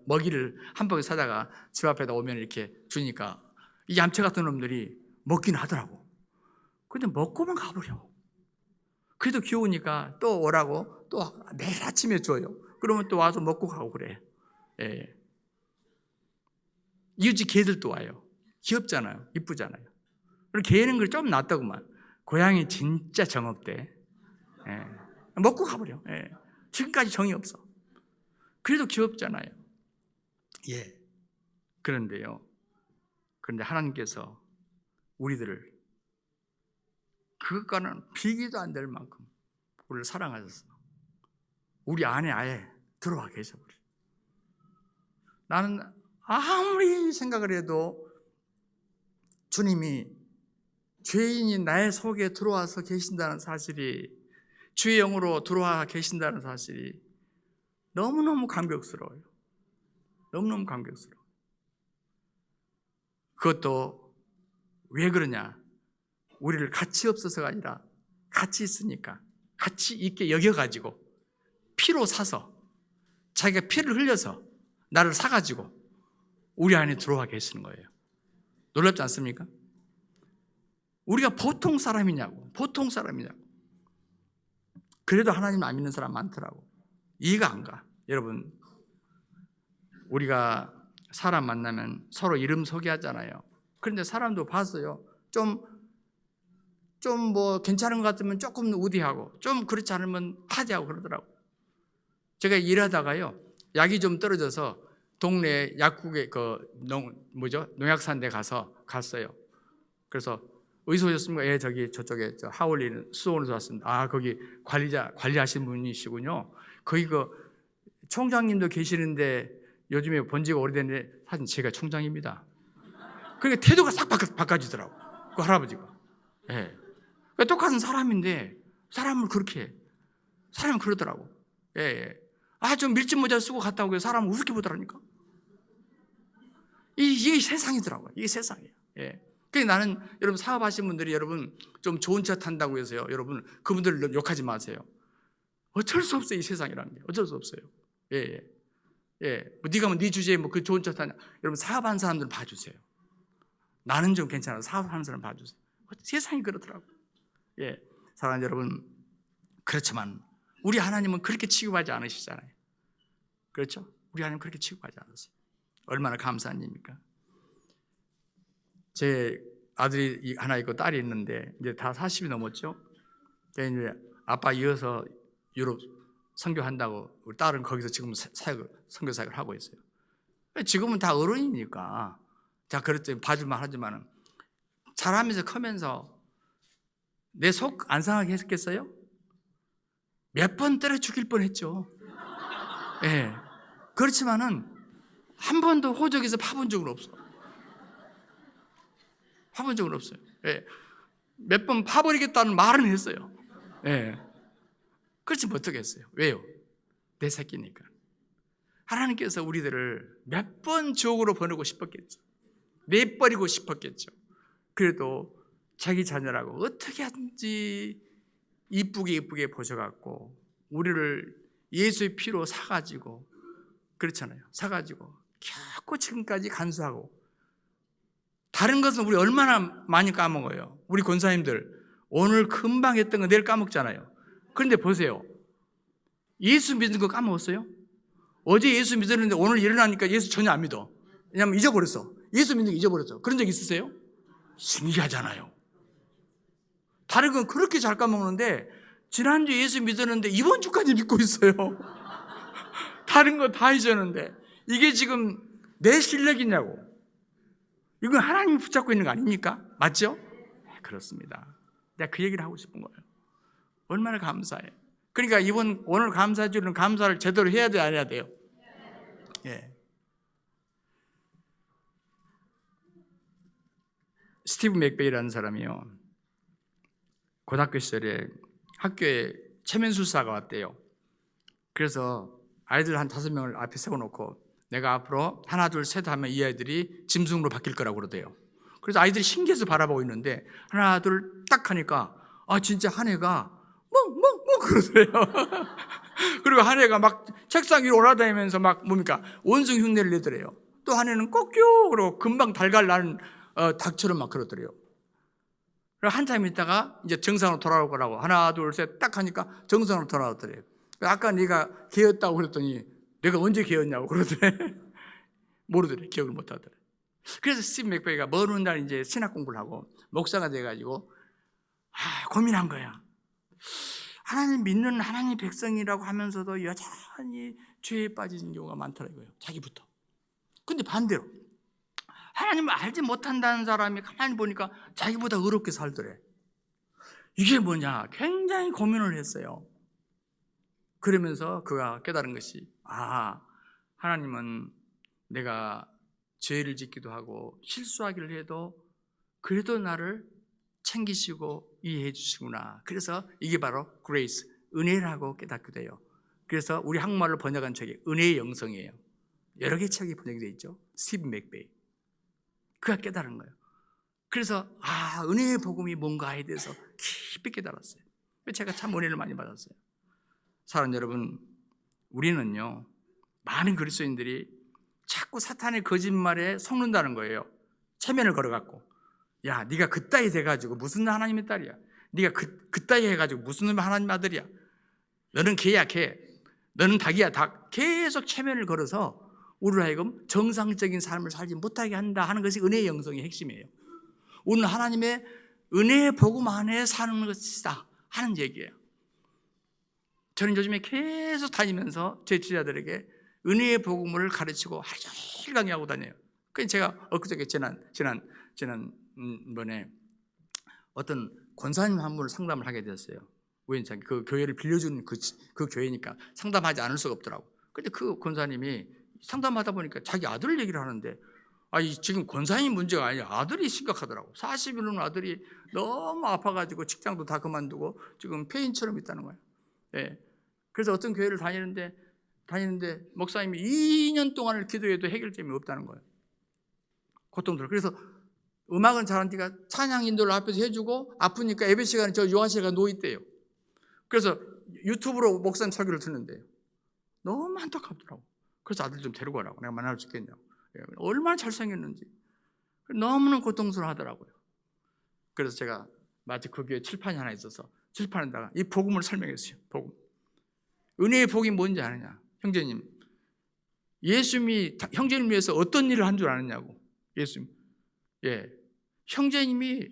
Speaker 2: 먹이를 한 포대 사다가 집 앞에다 오면 이렇게 주니까 이 얌체 같은 놈들이 먹긴 하더라고. 근데 먹고만 가버려. 그래도 귀여우니까 또 오라고 또 매일 아침에 줘요. 그러면 또 와서 먹고 가고 그래. 예. 이웃집 개들도 와요. 귀엽잖아요. 이쁘잖아요. 그리고 개는 걸 좀 낫다구만. 고양이 진짜 정없대. 예. 먹고 가버려. 예. 지금까지 정이 없어. 그래도 귀엽잖아요. 예. 그런데 하나님께서 우리들을 그것과는 비교도 안 될 만큼 우리를 사랑하셔서 우리 안에 아예 들어와 계셔버려요. 나는 아무리 생각을 해도 주님이 죄인인 나의 속에 들어와서 계신다는 사실이, 주의 영으로 들어와 계신다는 사실이 너무너무 감격스러워요. 너무너무 감격스러워요. 그것도 왜 그러냐? 우리를 가치 없어서가 아니라 가치 있으니까, 가치 있게 여겨가지고 피로 사서, 자기가 피를 흘려서 나를 사가지고 우리 안에 들어와 계시는 거예요. 놀랍지 않습니까? 우리가 보통 사람이냐고. 그래도 하나님 안 믿는 사람 많더라고. 이해가 안 가. 여러분, 우리가 사람 만나면 서로 이름 소개하잖아요. 그런데 사람도 봤어요. 좀 괜찮은 것 같으면 조금 우디하고, 좀 그렇지 않으면 하지하고 그러더라고. 제가 일하다가요, 약이 좀 떨어져서 동네 약국에 농약산 데 갔어요. 그래서 어디서 오셨습니까? 예, 저쪽에 하울리는 수원에서 왔습니다. 아, 거기 관리하시는 분이시군요. 거기 총장님도 계시는데 요즘에 본 지가 오래됐는데 사실 제가 총장입니다. 그러니까 태도가 싹 바꿔지더라고, 그 할아버지가. 예. 그러니까 똑같은 사람인데 사람을 그러더라고. 예. 아, 좀 밀짚 모자 쓰고 갔다 오고 사람을 우습게 보더라니까. 이게 세상이더라고요. 이게 세상이에요. 예. 그러니까 나는 여러분 사업하시는 분들이 여러분 좀 좋은 차 탄다고 해서요, 여러분 그분들을 욕하지 마세요. 어쩔 수 없어요. 이 세상이라는 게 어쩔 수 없어요. 예. 예, 뭐 네가 뭐 네 주제에 뭐 그 좋은 척 하냐. 여러분 사업하는 사람들은 봐주세요. 나는 좀 괜찮아. 사업하는 사람 봐주세요. 세상이 그렇더라고. 예, 사랑하는 여러분, 그렇지만 우리 하나님은 그렇게 취급하지 않으시잖아요. 그렇죠? 우리 하나님 그렇게 취급하지 않았어요. 얼마나 감사한 일입니까? 제 아들이 하나 있고 딸이 있는데 이제 다 40이 넘었죠. 이제 아빠 이어서 유럽 선교한다고 우리 딸은 거기서 지금 선교 사역을 하고 있어요. 지금은 다 어른이니까 자 그렇지 봐줄만 하지만은 자라면서 크면서 내 속 안 상하게 했겠어요? 몇 번 때려 죽일 뻔했죠. 예. 그렇지만은 한 번도 호적에서 파본 적은 없어. 파본 적은 없어요. 예. 몇 번 파버리겠다는 말은 했어요. 예. 그렇지 못하겠어요. 왜요? 내 새끼니까. 하나님께서 우리들을 몇 번 지옥으로 보내고 싶었겠죠. 내버리고 싶었겠죠. 그래도 자기 자녀라고 어떻게 하든지 이쁘게 보셔갖고 우리를 예수의 피로 사가지고 그렇잖아요. 사가지고 결코 지금까지 간수하고 다른 것은 우리 얼마나 많이 까먹어요. 우리 권사님들 오늘 금방 했던 거 내일 까먹잖아요. 그런데 보세요. 예수 믿는 거 까먹었어요? 어제 예수 믿었는데 오늘 일어나니까 예수 전혀 안 믿어. 왜냐하면 잊어버렸어. 예수 믿는 거 잊어버렸어. 그런 적 있으세요? 신기하잖아요. 다른 건 그렇게 잘 까먹는데 지난주 예수 믿었는데 이번 주까지 믿고 있어요. 다른 거 다 잊었는데 이게 지금 내 실력이냐고. 이건 하나님이 붙잡고 있는 거 아닙니까? 맞죠? 네, 그렇습니다. 내가 그 얘기를 하고 싶은 거예요. 얼마나 감사해요. 그러니까 오늘 감사주는 감사를 제대로 해야 돼, 안 해야 돼요? 예. 스티브 맥베이라는 사람이요. 고등학교 시절에 학교에 체면술사가 왔대요. 그래서 아이들 한 5명을 앞에 세워놓고 내가 앞으로 하나 둘 셋 하면 이 아이들이 짐승으로 바뀔 거라고 그러대요. 그래서 아이들이 신기해서 바라보고 있는데 하나 둘 딱 하니까 진짜 한 애가 멍 그러더래요. 그리고 한 애가 막 책상 위로 올라다니면서 막 뭡니까 원숭이 흉내를 내더래요. 또 한 애는 꼬끼요 그러고 금방 달걀 나는 닭처럼 막 그러더래요. 한참 있다가 이제 정상으로 돌아올 거라고 하나 둘 셋 딱 하니까 정상으로 돌아오더래요. 아까 네가 개였다고 그랬더니 내가 언제 개였냐고 그러더래. 모르더래. 기억을 못 하더래. 그래서 스티브 맥베이가 먼 훗날 이제 신학 공부를 하고 목사가 돼가지고 고민한 거야. 하나님 믿는 하나님 백성이라고 하면서도 여전히 죄에 빠지는 경우가 많더라고요. 자기부터. 근데 반대로 하나님을 알지 못한다는 사람이 가만히 보니까 자기보다 의롭게 살더래. 이게 뭐냐? 굉장히 고민을 했어요. 그러면서 그가 깨달은 것이 하나님은 내가 죄를 짓기도 하고 실수하기를 해도 그래도 나를 챙기시고 이해해 주시구나. 그래서 이게 바로 grace, 은혜라고 깨닫게 돼요. 그래서 우리 한국말로 번역한 책이 은혜의 영성이에요. 여러 개 책이 번역이 되어 있죠. 스티브 맥베이. 그가 깨달은 거예요. 그래서 은혜의 복음이 뭔가에 대해서 깊이 깨달았어요. 제가 참 은혜를 많이 받았어요. 사랑하는 여러분, 우리는요 많은 그리스도인들이 자꾸 사탄의 거짓말에 속는다는 거예요. 체면을 걸어갖고 야 네가 그따위 돼가지고 무슨 하나님의 딸이야. 네가 그따위 해가지고 무슨 하나님 아들이야. 너는 개야 개. 너는 닭이야 닭. 계속 체면을 걸어서 우리로 하여금 정상적인 삶을 살지 못하게 한다 하는 것이 은혜의 영성의 핵심이에요. 우리는 하나님의 은혜의 복음 안에 사는 것이다 하는 얘기예요. 저는 요즘에 계속 다니면서 제 지자들에게 은혜의 복음을 가르치고 하루 종일 강의하고 다녀요. 그래서 제가 엊그저께 지난번에 어떤 권사님 한 분을 상담을 하게 됐어요. 우연찮게 그 교회를 빌려준 그 교회니까 상담하지 않을 수가 없더라고. 근데 그 권사님이 상담하다 보니까 자기 아들 얘기를 하는데 지금 권사님 문제가 아니라 아들이 심각하더라고. 40일 는 아들이 너무 아파가지고 직장도 다 그만두고 지금 폐인처럼 있다는 거예요. 네. 그래서 어떤 교회를 다니는데 목사님이 2년 동안을 기도해도 해결점이 없다는 거예요. 고통들. 그래서 음악은 잘하니까 찬양 인도를 앞에서 해주고 아프니까 예배 시간에 저 요한실에 누워 있대요. 그래서 유튜브로 목사님 설교를 듣는데요. 너무 안타깝더라고. 그래서 아들 좀 데리고 오라고. 내가 만날 수 있겠냐고. 얼마나 잘생겼는지. 너무나 고통스러워하더라고요. 그래서 제가 마치 그 교회 칠판이 하나 있어서 칠판에다가 이 복음을 설명했어요. 복음. 은혜의 복이 뭔지 아느냐. 형제님, 예수님이 형제님 위해서 어떤 일을 한 줄 아느냐고. 예수님. 예. 형제님이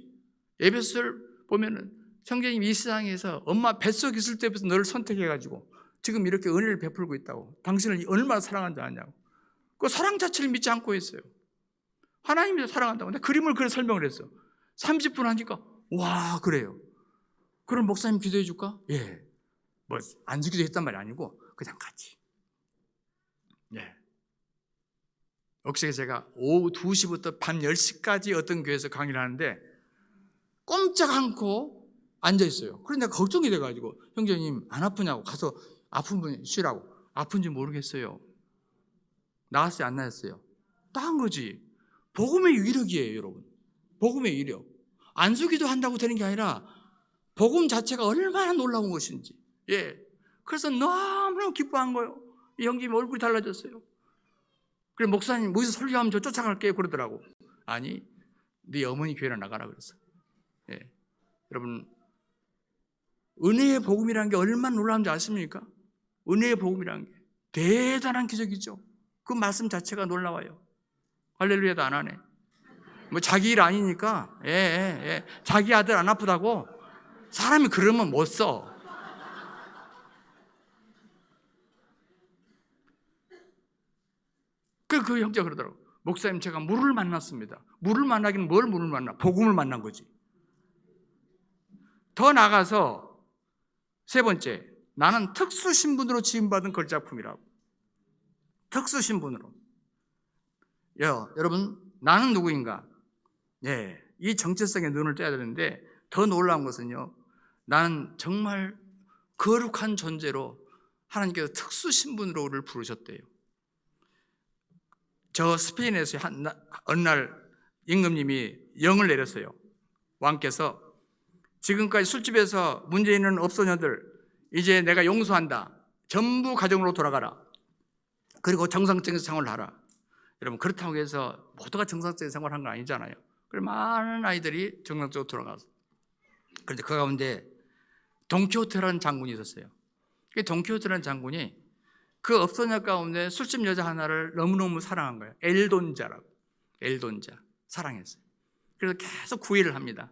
Speaker 2: 에베소를 보면은 형제님이 이 세상에서 엄마 뱃속에 있을 때부터 너를 선택해가지고 지금 이렇게 은혜를 베풀고 있다고. 당신을 얼마나 사랑한 줄 아냐고. 그 사랑 자체를 믿지 않고 있어요. 하나님이 사랑한다고. 근데 그림을 그래 설명을 했어. 30분 하니까 와 그래요. 그럼 목사님 기도해 줄까? 예. 뭐 안 기도했단 말이 아니고 그냥 같이. 예. 억세게 제가 오후 2시부터 밤 10시까지 어떤 교회에서 강의를 하는데 꼼짝 않고 앉아 있어요. 그런데 내가 걱정이 돼가지고 형제님 안 아프냐고 가서 아픈 분 쉬라고. 아픈지 모르겠어요. 나았어요 안 나았어요? 딴 거지. 복음의 위력이에요 여러분. 복음의 위력. 안수기도 한다고 되는 게 아니라 복음 자체가 얼마나 놀라운 것인지. 예. 그래서 너무너무 기뻐한 거예요. 이 형님이 얼굴이 달라졌어요. 그래 목사님 뭐기서 설교하면 저 쫓아갈게요 그러더라고. 아니 네 어머니 교회로 나가라 그랬어. 예. 여러분 은혜의 복음이라는 게 얼마나 놀라운지 아십니까? 은혜의 복음이라는 게 대단한 기적이죠. 그 말씀 자체가 놀라워요. 할렐루야도 안 하네. 뭐 자기 일 아니니까 자기 아들 안 아프다고 사람이 그러면 못 써. 그 형제가 그러더라고. 목사님 제가 물을 만났습니다. 물을 만나기는 뭘 물을 만나? 복음을 만난 거지. 더 나가서 세 번째, 나는 특수 신분으로 지음받은 걸작품이라고. 특수 신분으로. 여러분 나는 누구인가? 예, 이 정체성에 눈을 떼야 되는데 더 놀라운 것은요. 나는 정말 거룩한 존재로 하나님께서 특수 신분으로 우리를 부르셨대요. 저 스페인에서 어느 날 임금님이 영을 내렸어요. 왕께서 지금까지 술집에서 문제 있는 업소녀들 이제 내가 용서한다. 전부 가정으로 돌아가라. 그리고 정상적인 생활을 하라. 여러분 그렇다고 해서 모두가 정상적인 생활을 한 건 아니잖아요. 그래서 많은 아이들이 정상적으로 돌아가서. 그런데 그 가운데 돈키호테라는 장군이 있었어요. 그 돈키호테라는 장군이 그 업소녀 가운데 술집 여자 하나를 너무너무 사랑한 거예요. 엘돈자라고. 엘돈자. 사랑했어요. 그래서 계속 구원을 합니다.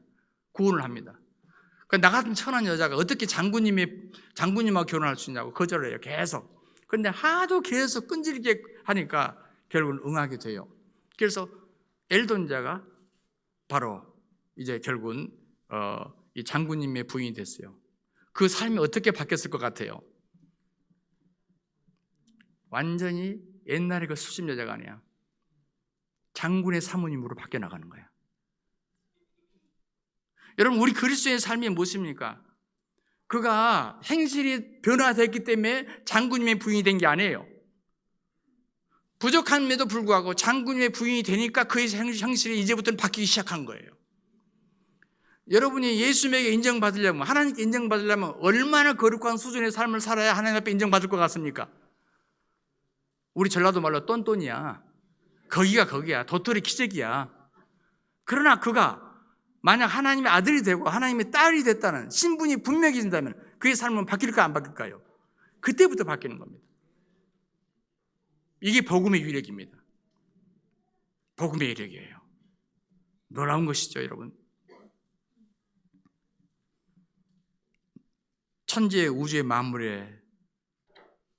Speaker 2: 나 같은 천한 여자가 어떻게 장군님하고 결혼할 수 있냐고 거절을 해요. 계속. 그런데 하도 계속 끈질기게 하니까 결국은 응하게 돼요. 그래서 엘돈자가 바로 이제 결국은 이 장군님의 부인이 됐어요. 그 삶이 어떻게 바뀌었을 것 같아요? 완전히 옛날에 그 술집 여자가 아니야. 장군의 사모님으로 바뀌어 나가는 거야. 여러분 우리 그리스도의 삶이 무엇입니까? 그가 행실이 변화됐기 때문에 장군님의 부인이 된 게 아니에요. 부족함에도 불구하고 장군님의 부인이 되니까 그의 행실이 이제부터는 바뀌기 시작한 거예요. 여러분이 예수님에게 인정받으려면 하나님께 인정받으려면 얼마나 거룩한 수준의 삶을 살아야 하나님 앞에 인정받을 것 같습니까? 우리 전라도 말로 똔똔이야. 거기가 거기야. 도토리 기적이야. 그러나 그가 만약 하나님의 아들이 되고 하나님의 딸이 됐다는 신분이 분명히 된다면 그의 삶은 바뀔까 안 바뀔까요? 그때부터 바뀌는 겁니다. 이게 복음의 위력입니다. 복음의 위력이에요. 놀라운 것이죠, 여러분. 천지의 우주의 만물의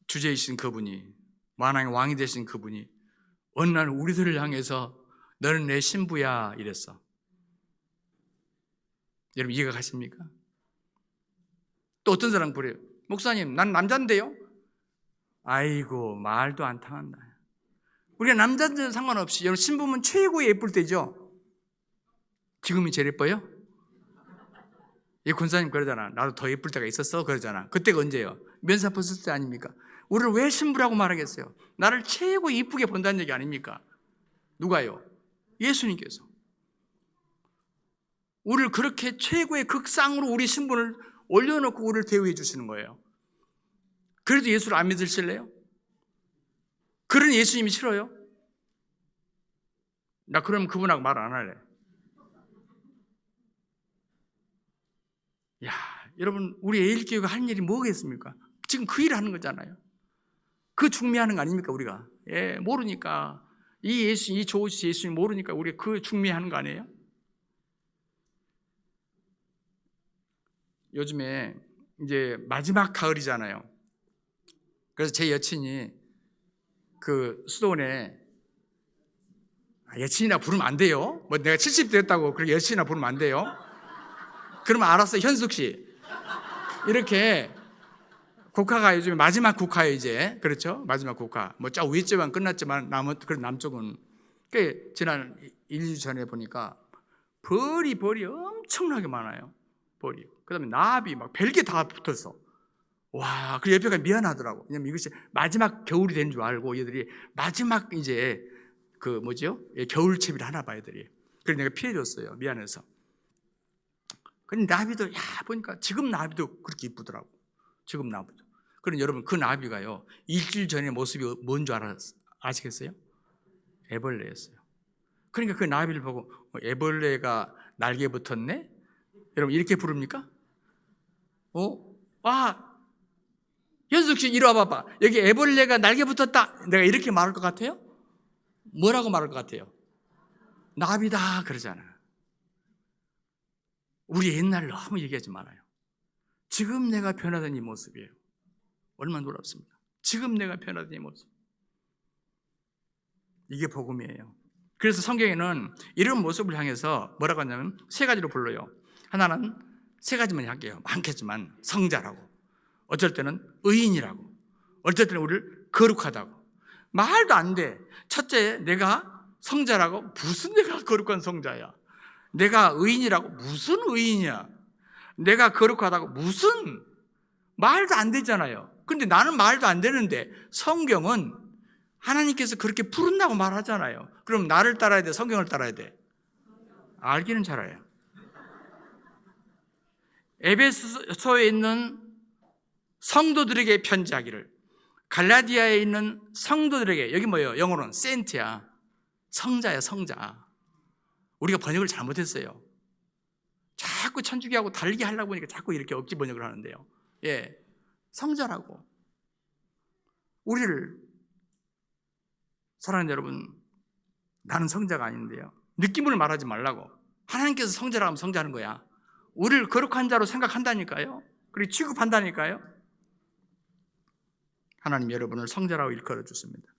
Speaker 2: 주제이신 그분이 만왕의 왕이 되신 그분이 어느 날 우리들을 향해서 너는 내 신부야 이랬어. 여러분 이해가 가십니까? 또 어떤 사람 그래요. 목사님 난 남자인데요. 아이고 말도 안 통한다. 우리가 남자들은 상관없이 여러분 신부면 최고의 예쁠 때죠. 지금이 제일 예뻐요? 이 군사님 그러잖아. 나도 더 예쁠 때가 있었어 그러잖아. 그때가 언제예요? 면사 벗을 때 아닙니까? 우리를 왜 신부라고 말하겠어요? 나를 최고 이쁘게 본다는 얘기 아닙니까? 누가요? 예수님께서 우리를 그렇게 최고의 극상으로 우리 신분을 올려놓고 우리를 대우해 주시는 거예요. 그래도 예수를 안 믿으실래요? 그런 예수님이 싫어요? 나 그럼 그분하고 말 안 할래. 야, 여러분, 우리 에일교회가 하는 일이 뭐겠습니까? 지금 그 일을 하는 거잖아요. 그 중매하는 거 아닙니까, 우리가? 예, 모르니까. 이 예수, 이 좋으신 예수님 모르니까 우리가 그 중매하는 거 아니에요? 요즘에 이제 마지막 가을이잖아요. 그래서 제 여친이 그 수도원에, 여친이나 부르면 안 돼요. 뭐 내가 70 됐다고 그렇게 여친이나 부르면 안 돼요. 그러면 알았어, 현숙 씨. 이렇게 국화가 요즘에 마지막 국화예요, 이제. 그렇죠? 마지막 국화. 뭐 저 위에 쪽은 끝났지만 그런 남쪽은. 지난 1주 전에 보니까 벌이 엄청나게 많아요. 벌이. 그다음에 나비 막 별게 다 붙었어. 와, 그 옆에가 미안하더라고. 왜냐면 이것이 마지막 겨울이 된 줄 알고 얘들이 마지막 이제 그 뭐죠? 겨울채비를 하나 봐, 애들이. 그래서 내가 피해줬어요, 미안해서. 근데 나비도 보니까 지금 나비도 그렇게 이쁘더라고. 지금 나비도. 그럼 여러분, 그 나비가요, 일주일 전에 모습이 뭔 줄 아시겠어요? 애벌레였어요. 그러니까 그 나비를 보고 애벌레가 날개 붙었네? 여러분 이렇게 부릅니까? 현숙 씨 이리 와봐봐. 여기 애벌레가 날개 붙었다. 내가 이렇게 말할 것 같아요? 뭐라고 말할 것 같아요? 나비다 그러잖아. 우리 옛날을 너무 얘기하지 말아요. 지금 내가 변화된 이 모습이에요. 얼마나 놀랍습니까? 지금 내가 변화된 이 모습. 이게 복음이에요. 그래서 성경에는 이런 모습을 향해서 뭐라고 하냐면 세 가지로 불러요. 하나는 세 가지만 할게요. 많겠지만 성자라고, 어쩔 때는 의인이라고, 어쩔 때는 우리를 거룩하다고. 말도 안 돼. 첫째, 내가 성자라고? 무슨 내가 거룩한 성자야? 내가 의인이라고? 무슨 의인이야? 내가 거룩하다고? 무슨? 말도 안 되잖아요. 근데 나는 말도 안 되는데 성경은 하나님께서 그렇게 부른다고 말하잖아요. 그럼 나를 따라야 돼? 성경을 따라야 돼? 알기는 잘해요. 에베소서에 있는 성도들에게 편지하기를, 갈라디아에 있는 성도들에게, 여기 뭐예요? 영어로는 센트야. 성자야, 성자. 우리가 번역을 잘못했어요. 자꾸 천주교하고 다르게 하려고 보니까 자꾸 이렇게 억지 번역을 하는데요. 예, 성자라고. 우리를, 사랑하는 여러분, 나는 성자가 아닌데요, 느낌을 말하지 말라고. 하나님께서 성자라고 하면 성자는 거야. 우리를 거룩한 자로 생각한다니까요. 그리고 취급한다니까요. 하나님 여러분을 성자라고 일컬어 주십니다.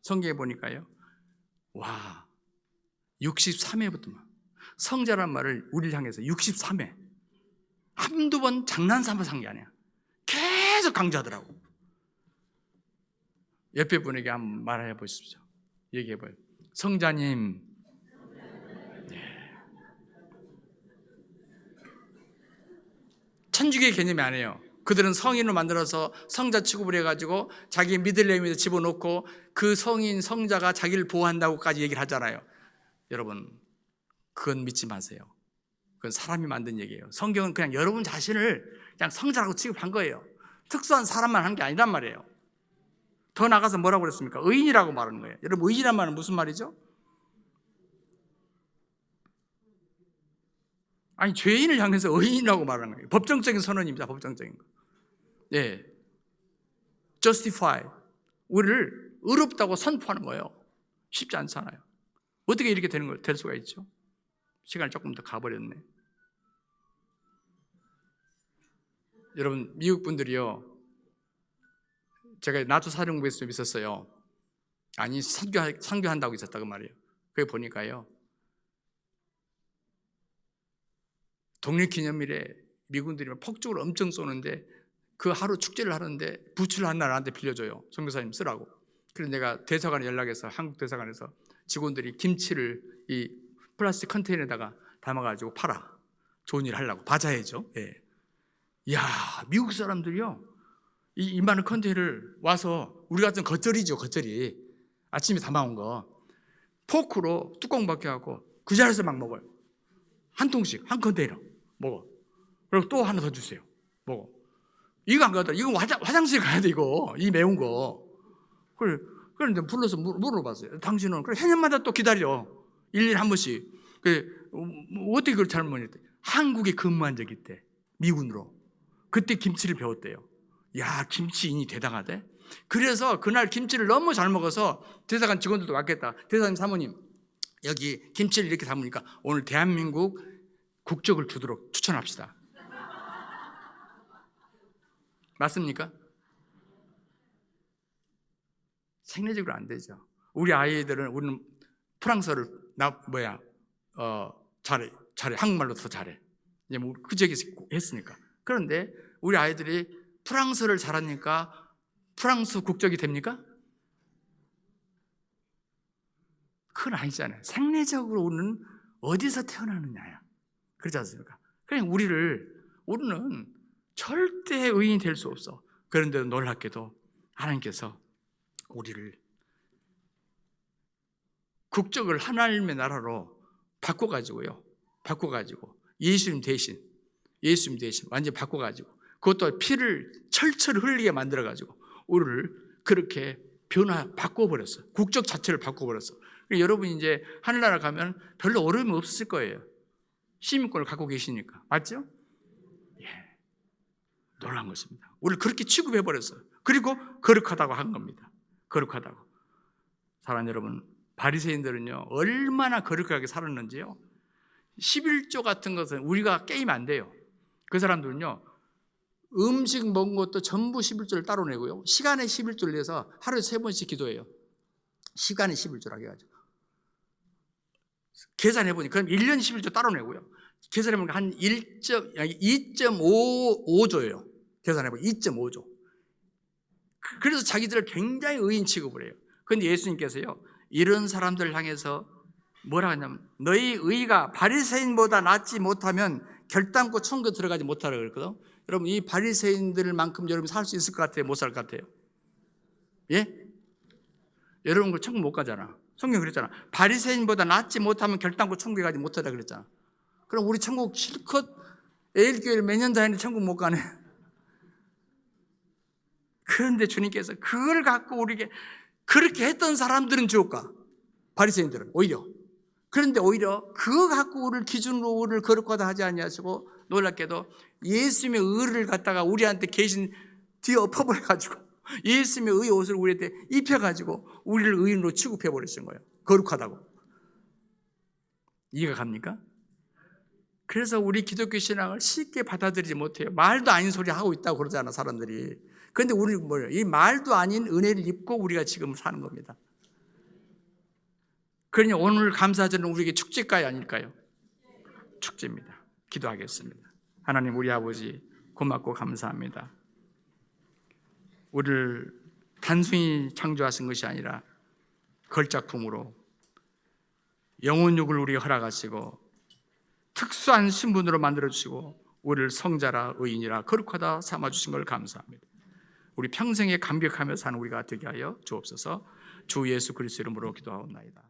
Speaker 2: 성경에 보니까요, 와, 63회부터 성자란 말을 우리를 향해서 63회 한두 번 장난삼아서 한 게 아니야. 계속 강조하더라고. 옆에 분에게 한번 말해 보십시오. 얘기해 봐요. 성자님, 천주교의 개념이 아니에요. 그들은 성인을 만들어서 성자 취급을 해가지고 자기 미들네임에 집어넣고 그 성인, 성자가 자기를 보호한다고까지 얘기를 하잖아요. 여러분, 그건 믿지 마세요. 그건 사람이 만든 얘기예요. 성경은 그냥 여러분 자신을 그냥 성자라고 취급한 거예요. 특수한 사람만 한 게 아니란 말이에요. 더 나가서 뭐라고 그랬습니까? 의인이라고 말하는 거예요. 여러분, 의인이란 말은 무슨 말이죠? 아니, 죄인을 향해서 의인이라고 말하는 거예요. 법정적인 선언입니다. 법정적인 거. 예, justify, 우리를 의롭다고 선포하는 거예요. 쉽지 않잖아요. 어떻게 이렇게 될 수가 있죠? 시간이 조금 더 가버렸네. 여러분, 미국 분들이요, 제가 나주 사령부에서 좀 있었어요. 아니, 선교한다고 있었다고 말이에요. 그게 보니까요, 독립기념일에 미군들이 폭죽을 엄청 쏘는데 그 하루 축제를 하는데 부츠를 한 날 나한테 빌려줘요. 선교사님 쓰라고. 그래서 내가 대사관에 연락해서, 한국 대사관에서 직원들이 김치를 이 플라스틱 컨테이너에다가 담아가지고 팔아. 좋은 일 하려고. 바자회죠. 예. 이야, 미국 사람들이요, 이 많은 컨테이너를 와서, 우리 같은 겉절이죠, 겉절이. 아침에 담아온 거. 포크로 뚜껑 벗겨갖고 그 자리에서 막 먹어요. 한 통씩, 한 컨테이너 먹어. 그리고 또 하나 더 주세요. 먹어. 이거 안 가더라. 이거 화장실 가야 돼, 이거. 이 매운 거. 그래, 그런데 불러서 물어봤어요. 당신은 그래 해년마다 또 기다려. 1년에 한 번씩. 어떻게 그걸 잘못 했대? 한국에 근무한 적이 있대. 미군으로. 그때 김치를 배웠대요. 야, 김치인이 대단하대. 그래서 그날 김치를 너무 잘 먹어서 대사관 직원들도 왔겠다. 대사님 사모님, 여기 김치를 이렇게 담으니까 오늘 대한민국 국적을 주도록 추천합시다. 맞습니까? 생리적으로 안 되죠. 우리 아이들은 우리는 프랑스어를 잘해. 한국말로 더 잘해. 이제 뭐 그저기서 했으니까. 그런데 우리 아이들이 프랑스어를 잘하니까 프랑스 국적이 됩니까? 그건 아니잖아요. 생리적으로 우리는 어디서 태어나느냐야. 그렇지 않습니까? 그냥 우리는 절대 의인이 될 수 없어. 그런데도 놀랍게도 하나님께서 우리를 국적을 하나님의 나라로 바꿔가지고 예수님 대신 완전히 바꿔가지고 그것도 피를 철철 흘리게 만들어가지고 우리를 그렇게 바꿔버렸어. 국적 자체를 바꿔버렸어. 여러분이 이제 하늘나라 가면 별로 어려움이 없을 거예요. 시민권을 갖고 계시니까. 맞죠? 예. 놀란 것입니다. 우리를 그렇게 취급해버렸어요. 그리고 거룩하다고 한 겁니다. 거룩하다고. 사랑하는 여러분, 바리새인들은요 얼마나 거룩하게 살았는지요. 11조 같은 것은 우리가 깨이면 안 돼요. 그 사람들은요 음식 먹은 것도 전부 11조를 따로 내고요. 시간에 11조를 내서 하루에 3번씩 기도해요. 시간에 11조라고 해가지고 계산해보니 그럼 1년 11조 따로 내고요. 계산해보니까 한 2.5조예요. 계산해보니 2.5조. 그래서 자기들을 굉장히 의인 취급을 해요. 그런데 예수님께서요 이런 사람들을 향해서 뭐라 하냐면 너희 의가 바리새인보다 낫지 못하면 결단코 천국에 들어가지 못하라고 그랬거든. 여러분 이 바리새인들만큼 여러분 살 수 있을 것 같아요? 못 살 것 같아요? 예? 여러분 그 천국 못 가잖아. 성경 그랬잖아. 바리새인보다 낫지 못하면 결단코 천국에 가지 못하다 그랬잖아. 그럼 우리 천국 실컷 에일교회를 몇 년 다니는데 천국 못 가네. 그런데 주님께서 그걸 갖고 우리에게 그렇게 했던 사람들은 지옥 가. 바리새인들은 오히려. 그런데 오히려 그거 갖고 우리를 기준으로 우리를 거룩하다 하지 아니하시고 놀랍게도 예수님의 의를 갖다가 우리한테 계신 뒤에 엎어버려가지고 예수님의 의의 옷을 우리한테 입혀가지고 우리를 의인으로 취급해버리신 거예요. 거룩하다고. 이해가 갑니까? 그래서 우리 기독교 신앙을 쉽게 받아들이지 못해요. 말도 아닌 소리 하고 있다고 그러잖아 사람들이. 그런데 우리는 뭐예요? 이 말도 아닌 은혜를 입고 우리가 지금 사는 겁니다. 그러니 오늘 감사절은 우리에게 축제가요 아닐까요? 축제입니다. 기도하겠습니다. 하나님 우리 아버지 고맙고 감사합니다. 우리를 단순히 창조하신 것이 아니라 걸작품으로 영혼육을 우리에게 허락하시고 특수한 신분으로 만들어주시고 우리를 성자라 의인이라 거룩하다 삼아주신 걸 감사합니다. 우리 평생에 감격하며 사는 우리가 되게 하여 주옵소서. 주 예수 그리스도 이름으로 기도하옵나이다.